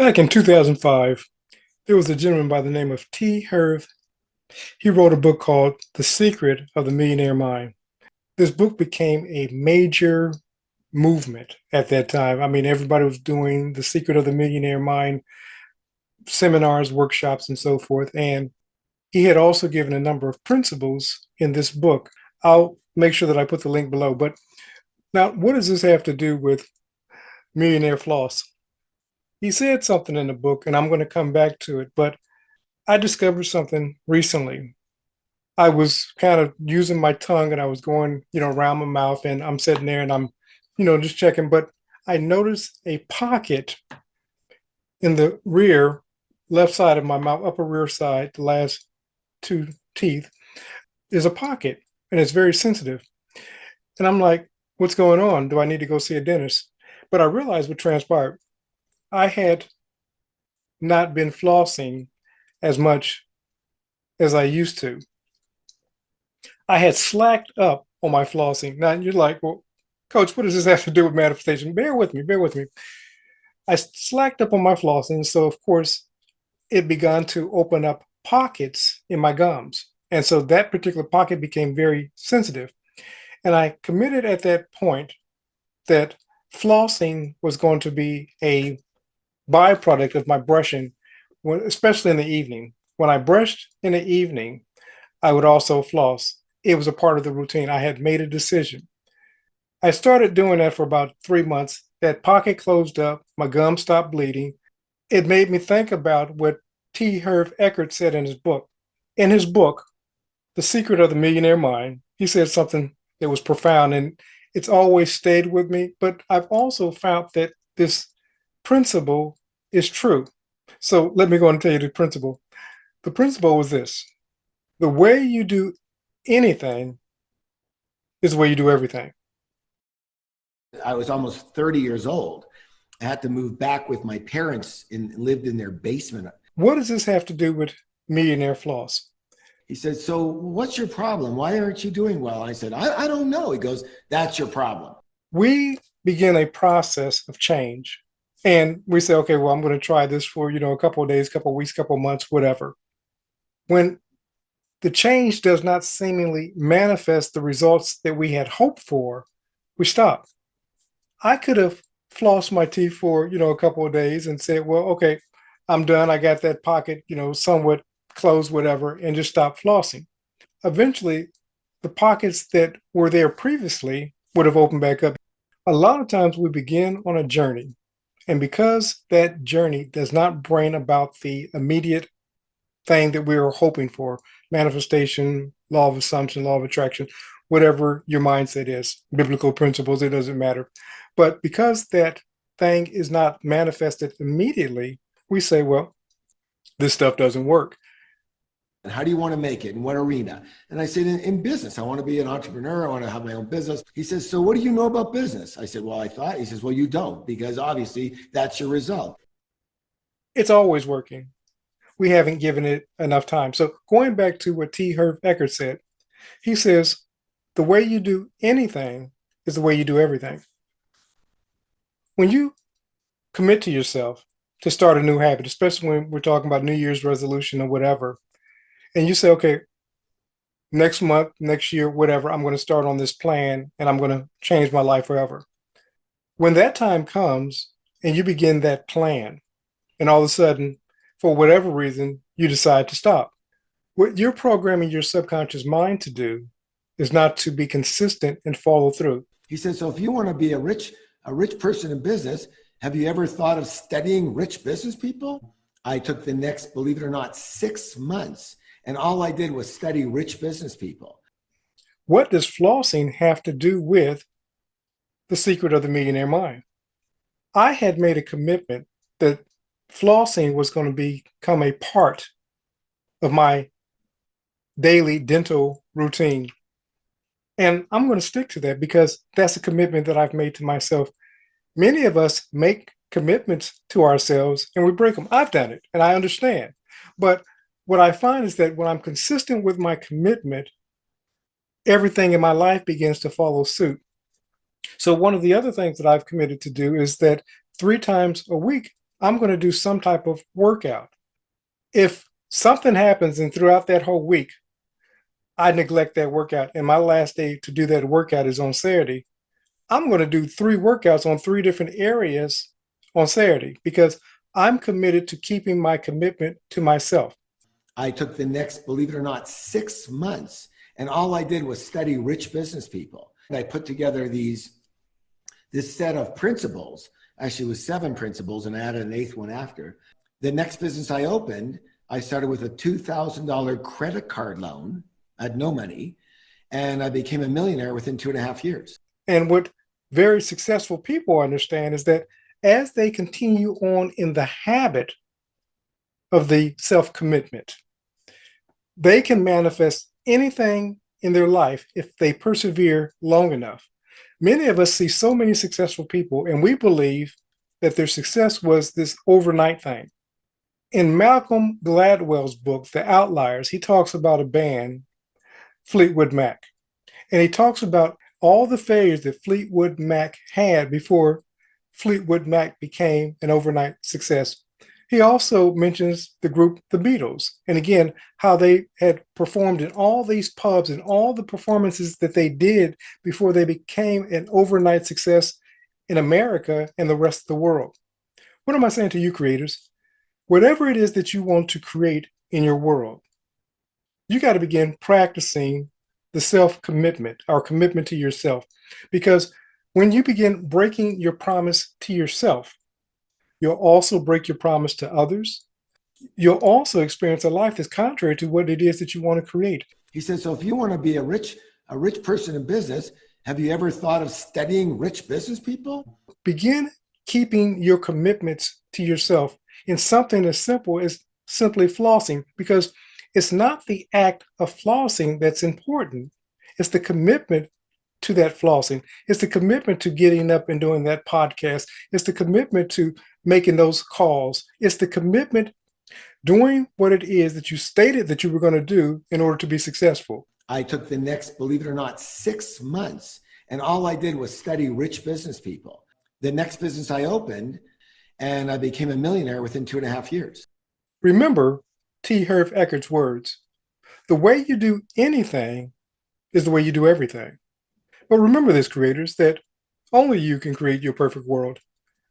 Back in 2005, there was a gentleman by the name of T. Harv. He wrote a book called The Secret of the Millionaire Mind. This book became a major movement at that time. I mean, everybody was doing The Secret of the Millionaire Mind seminars, workshops, and so forth. And he had also given a number of principles in this book. I'll make sure that I put the link below. But now, what does this have to do with Millionaire Floss? He said something in the book, and I'm going to come back to it, but I discovered something recently. I was kind of using my tongue and I was going, around my mouth, and I'm sitting there and I'm, just checking, but I noticed a pocket in the rear left side of my mouth, upper rear side, the last two teeth, is a pocket and it's very sensitive. And I'm like, what's going on? Do I need to go see a dentist? But I realized what transpired. I had not been flossing as much as I used to. I had slacked up on my flossing. Now you're like, well, coach, what does this have to do with manifestation? Bear with me, bear with me. I slacked up on my flossing. So, of course, it began to open up pockets in my gums. And so that particular pocket became very sensitive. And I committed at that point that flossing was going to be a byproduct of my brushing, especially in the evening. When I brushed in the evening, I would also floss. It was a part of the routine. I had made a decision. I started doing that for about 3 months. That pocket closed up. My gum stopped bleeding. It made me think about what T. Harv Eker said in his book. In his book, The Secret of the Millionaire Mind, he said something that was profound and it's always stayed with me. But I've also found that this principle is true. So let me go and tell you the principle. The principle was this: the way you do anything is the way you do everything. I was almost 30 years old. I had to move back with my parents and lived in their basement. What does this have to do with Millionaire Floss? He said, so what's your problem? Why aren't you doing well? I said, I don't know. He goes, that's your problem. We begin a process of change. And we say, okay, well, I'm going to try this for, a couple of days, couple of weeks, couple of months, whatever. When the change does not seemingly manifest the results that we had hoped for, we stop. I could have flossed my teeth for, a couple of days and said, well, okay, I'm done. I got that pocket, somewhat closed, whatever, and just stop flossing. Eventually, the pockets that were there previously would have opened back up. A lot of times we begin on a journey, and because that journey does not bring about the immediate thing that we were hoping for, manifestation, law of assumption, law of attraction, whatever your mindset is, biblical principles, it doesn't matter. But because that thing is not manifested immediately, we say, well, this stuff doesn't work. And how do you want to make it? In what arena? And I said, in business. I want to be an entrepreneur. I want to have my own business. He says, so what do you know about business? I said, well, I thought. He says, well, you don't, because obviously that's your result. It's always working. We haven't given it enough time. So going back to what T. Harv Eker said, he says, the way you do anything is the way you do everything. When you commit to yourself to start a new habit, especially when we're talking about New Year's resolution or whatever, and you say, okay, next month, next year, whatever, I'm going to start on this plan and I'm going to change my life forever. When that time comes and you begin that plan, and all of a sudden, for whatever reason, you decide to stop, what you're programming your subconscious mind to do is not to be consistent and follow through. He said, so if you want to be a rich person in business, have you ever thought of studying rich business people? I took the next, believe it or not, 6 months. And all I did was study rich business people. What does flossing have to do with the secret of the millionaire mind? I had made a commitment that flossing was going to become a part of my daily dental routine. And I'm going to stick to that because that's a commitment that I've made to myself. Many of us make commitments to ourselves and we break them. I've done it and I understand. But what I find is that when I'm consistent with my commitment, everything in my life begins to follow suit. So one of the other things that I've committed to do is that 3 times a week, I'm going to do some type of workout. If something happens and throughout that whole week, I neglect that workout and my last day to do that workout is on Saturday, I'm going to do 3 workouts on 3 different areas on Saturday because I'm committed to keeping my commitment to myself. I took the next, believe it or not, 6 months, and all I did was study rich business people. And I put together this set of principles. Actually, it was 7 principles, and I added an 8th one after. The next business I opened, I started with a $2,000 credit card loan. I had no money, and I became a millionaire within 2.5 years. And what very successful people understand is that as they continue on in the habit of the self-commitment, they can manifest anything in their life if they persevere long enough. Many of us see so many successful people, and we believe that their success was this overnight thing. In Malcolm Gladwell's book, The Outliers, he talks about a band, Fleetwood Mac, and he talks about all the failures that Fleetwood Mac had before Fleetwood Mac became an overnight success. He also mentions the group The Beatles, and again, how they had performed in all these pubs and all the performances that they did before they became an overnight success in America and the rest of the world. What am I saying to you, creators? Whatever it is that you want to create in your world, you got to begin practicing the self-commitment or commitment to yourself. Because when you begin breaking your promise to yourself, you'll also break your promise to others. You'll also experience a life that's contrary to what it is that you want to create. He said, so if you want to be a rich person in business, have you ever thought of studying rich business people? Begin keeping your commitments to yourself in something as simple as simply flossing, because it's not the act of flossing that's important. It's the commitment to that flossing. It's the commitment to getting up and doing that podcast. It's the commitment to making those calls. It's the commitment doing what it is that you stated that you were going to do in order to be successful. I took the next, believe it or not, 6 months, and all I did was study rich business people. The next business I opened, and I became a millionaire within 2.5 years. Remember T. Harv Eker's words: the way you do anything is the way you do everything. But remember this, creators, that only you can create your perfect world,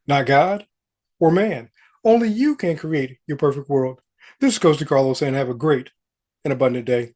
not God or man. Only you can create your perfect world. This is Coach DeCarlo saying have a great and abundant day.